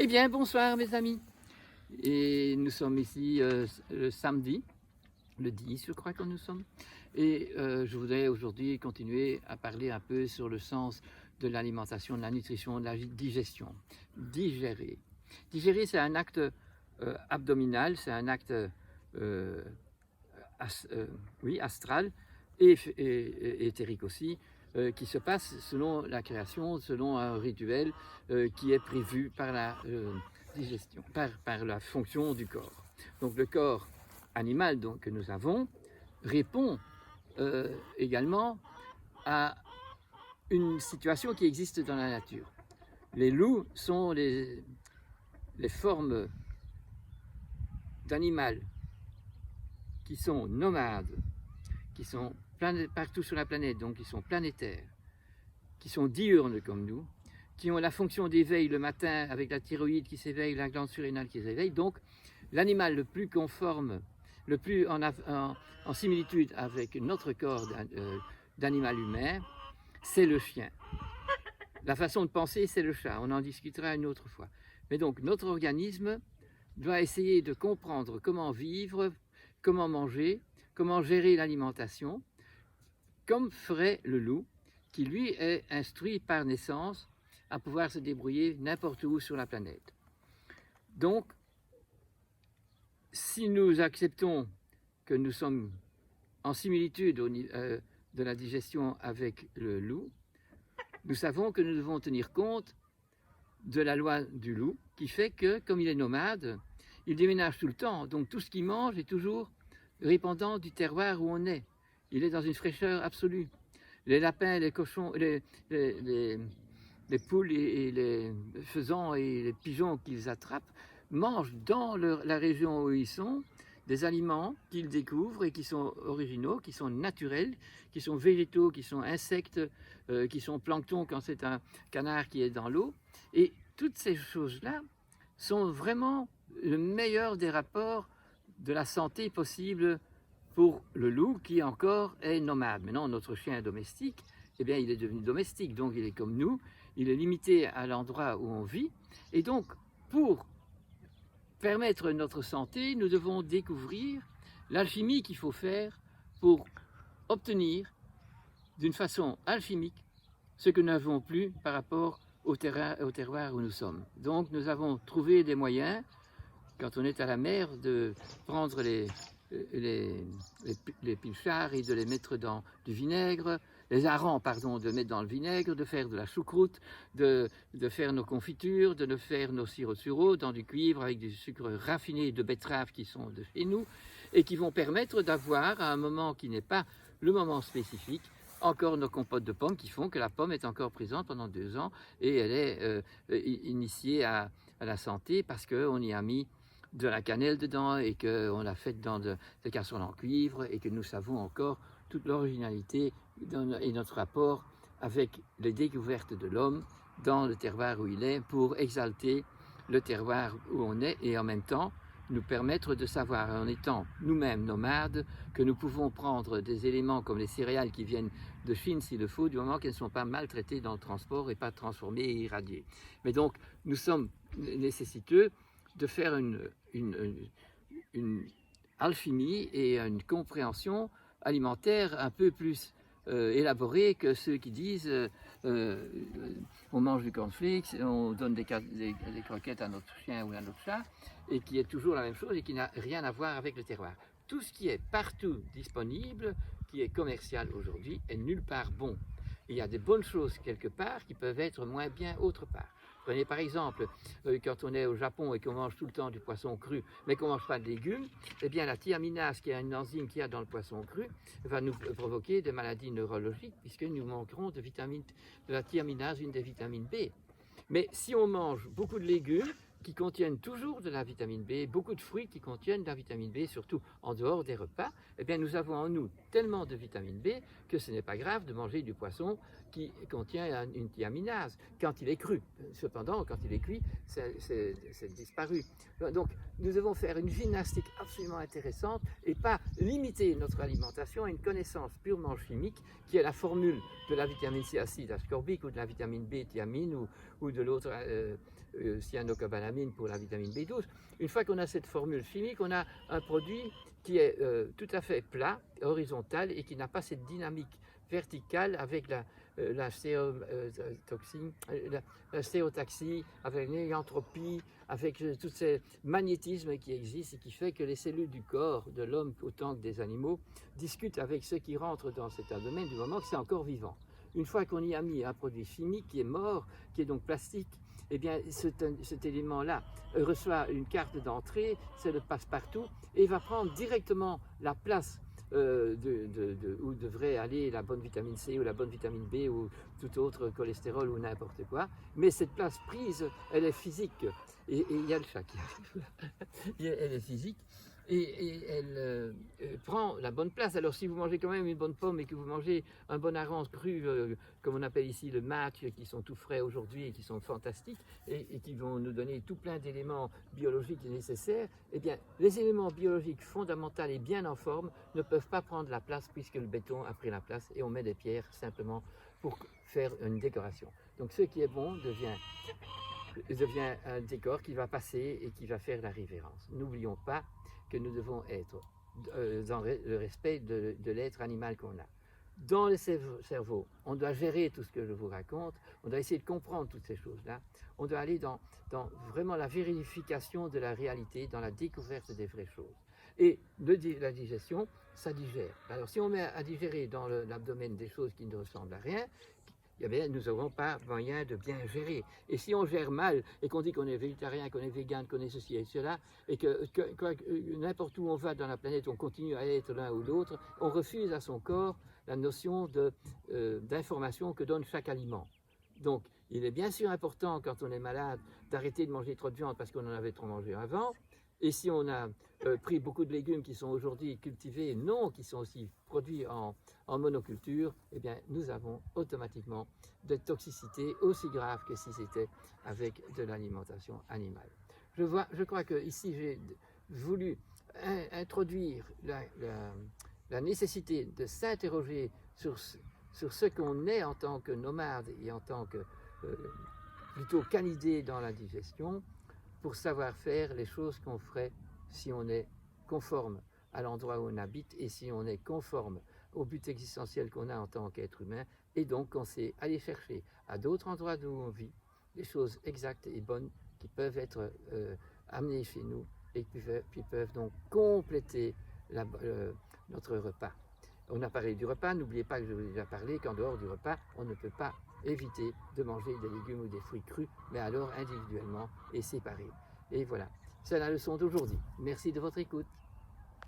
Eh bien, bonsoir mes amis. Et nous sommes ici le samedi, le 10 je crois que nous sommes. Et je voudrais aujourd'hui continuer à parler un peu sur le sens de l'alimentation, de la nutrition, de la digestion. Digérer. Digérer, c'est un acte abdominal, c'est un acte oui, astral et éthérique aussi, qui se passe selon la création, selon un rituel qui est prévu par la digestion, par la fonction du corps. Donc le corps animal donc, que nous avons répond également à une situation qui existe dans la nature. Les loups sont les formes d'animaux qui sont nomades, qui sont partout sur la planète, donc qui sont planétaires, qui sont diurnes comme nous, qui ont la fonction d'éveil le matin avec la thyroïde qui s'éveille, la glande surrénale qui s'éveille. Donc l'animal le plus conforme, le plus en similitude avec notre corps d'animal humain, c'est le chien. La façon de penser, c'est le chat. On en discutera une autre fois. Mais donc notre organisme doit essayer de comprendre comment vivre, comment manger, comment gérer l'alimentation, comme ferait le loup, qui lui est instruit par naissance à pouvoir se débrouiller n'importe où sur la planète. Donc, si nous acceptons que nous sommes en similitude de la digestion avec le loup, nous savons que nous devons tenir compte de la loi du loup, qui fait que, comme il est nomade, il déménage tout le temps, donc tout ce qu'il mange est toujours dépendant du terroir où on est. Il est dans une fraîcheur absolue. Les lapins, les cochons, les poules et les faisans et les pigeons qu'ils attrapent mangent dans la région où ils sont des aliments qu'ils découvrent et qui sont originaux, qui sont naturels, qui sont végétaux, qui sont insectes, qui sont plancton quand c'est un canard qui est dans l'eau. Et toutes ces choses-là sont vraiment le meilleur des rapports de la santé possible pour le loup qui encore est nomade. Maintenant, notre chien domestique, eh bien, il est devenu domestique, donc il est comme nous, il est limité à l'endroit où on vit. Et donc, pour permettre notre santé, nous devons découvrir l'alchimie qu'il faut faire pour obtenir d'une façon alchimique ce que nous n'avons plus par rapport au terroir où nous sommes. Donc, nous avons trouvé des moyens, quand on est à la mer, de prendre les pilchards et de les mettre dans du vinaigre, les harengs, pardon, de mettre dans le vinaigre, de faire de la choucroute, de faire nos confitures, de faire nos sirops sureau dans du cuivre avec du sucre raffiné de betterave qui sont de chez nous et qui vont permettre d'avoir, à un moment qui n'est pas le moment spécifique, encore nos compotes de pommes qui font que la pomme est encore présente pendant 2 ans et elle est initiée à la santé parce qu'on y a mis de la cannelle dedans et qu'on l'a faite dans des casseroles en cuivre et que nous savons encore toute l'originalité et notre rapport avec les découvertes de l'homme dans le terroir où il est pour exalter le terroir où on est et en même temps nous permettre de savoir, en étant nous-mêmes nomades, que nous pouvons prendre des éléments comme les céréales qui viennent de Chine s'il le faut, du moment qu'elles ne sont pas maltraitées dans le transport et pas transformées et irradiées. Mais donc, nous sommes nécessiteux de faire une alchimie et une compréhension alimentaire un peu plus élaborée que ceux qui disent on mange du cornflakes, on donne des croquettes à notre chien ou à notre chat, et qui est toujours la même chose et qui n'a rien à voir avec le terroir. Tout ce qui est partout disponible, qui est commercial aujourd'hui, est nulle part bon. Il y a des bonnes choses quelque part qui peuvent être moins bien autre part. Prenez par exemple, quand on est au Japon et qu'on mange tout le temps du poisson cru, mais qu'on ne mange pas de légumes, eh bien la thiaminase, qui est une enzyme qu'il y a dans le poisson cru, va nous provoquer des maladies neurologiques, puisque nous manquerons de la thiaminase, une des vitamines B. Mais si on mange beaucoup de légumes qui contiennent toujours de la vitamine B, beaucoup de fruits qui contiennent de la vitamine B, surtout en dehors des repas, eh bien nous avons en nous tellement de vitamine B que ce n'est pas grave de manger du poisson qui contient une thiaminase quand il est cru. Cependant, quand il est cuit, c'est disparu. Donc nous devons faire une gymnastique absolument intéressante et pas limiter notre alimentation à une connaissance purement chimique qui est la formule de la vitamine C acide ascorbique ou de la vitamine B thiamine ou de l'autre cyanocobalamin pour la vitamine B12. Une fois qu'on a cette formule chimique, on a un produit qui est tout à fait plat, horizontal et qui n'a pas cette dynamique verticale avec la stéréotaxie, avec l'héliantropie, avec tout ce magnétisme qui existe et qui fait que les cellules du corps de l'homme autant que des animaux discutent avec ceux qui rentrent dans cet domaine du moment que c'est encore vivant. Une fois qu'on y a mis un produit chimique qui est mort, qui est donc plastique, eh bien cet élément-là reçoit une carte d'entrée, c'est le passe-partout, et va prendre directement la place où devrait aller la bonne vitamine C ou la bonne vitamine B ou tout autre cholestérol ou n'importe quoi. Mais cette place prise, elle est physique. Et il y a le chat qui arrive. Elle est physique. Et elle prend la bonne place. Alors si vous mangez quand même une bonne pomme et que vous mangez un bon orange cru, comme on appelle ici le match, qui sont tout frais aujourd'hui et qui sont fantastiques et qui vont nous donner tout plein d'éléments biologiques nécessaires, eh bien les éléments biologiques fondamentaux et bien en forme ne peuvent pas prendre la place puisque le béton a pris la place et on met des pierres simplement pour faire une décoration. Donc ce qui est bon devient un décor qui va passer et qui va faire la révérence. N'oublions pas que nous devons être dans le respect de l'être animal qu'on a. Dans le cerveau, on doit gérer tout ce que je vous raconte, on doit essayer de comprendre toutes ces choses-là, on doit aller dans vraiment la vérification de la réalité, dans la découverte des vraies choses. Et la digestion, ça digère. Alors si on met à digérer dans l'abdomen des choses qui ne ressemblent à rien, eh bien, nous n'aurons pas moyen de bien gérer. Et si on gère mal et qu'on dit qu'on est végétarien, qu'on est vegan, qu'on est ceci et cela, et que n'importe où on va dans la planète, on continue à être l'un ou l'autre, on refuse à son corps la notion d'information que donne chaque aliment. Donc, il est bien sûr important, quand on est malade, d'arrêter de manger trop de viande parce qu'on en avait trop mangé avant. Et si on a pris beaucoup de légumes qui sont aujourd'hui cultivés, non, qui sont aussi produits en monoculture, eh bien, nous avons automatiquement des toxicités aussi graves que si c'était avec de l'alimentation animale. Je crois que ici j'ai voulu introduire la nécessité de s'interroger sur ce qu'on est en tant que nomade et en tant que plutôt canidé dans la digestion, pour savoir faire les choses qu'on ferait si on est conforme à l'endroit où on habite et si on est conforme au but existentiel qu'on a en tant qu'être humain, et donc qu'on sait aller chercher à d'autres endroits d'où on vit des choses exactes et bonnes qui peuvent être amenées chez nous et qui peuvent donc compléter notre repas. On a parlé du repas, n'oubliez pas que je vous ai déjà parlé qu'en dehors du repas, on ne peut pas éviter de manger des légumes ou des fruits crus, mais alors individuellement et séparés. Et voilà, c'est la leçon d'aujourd'hui. Merci de votre écoute.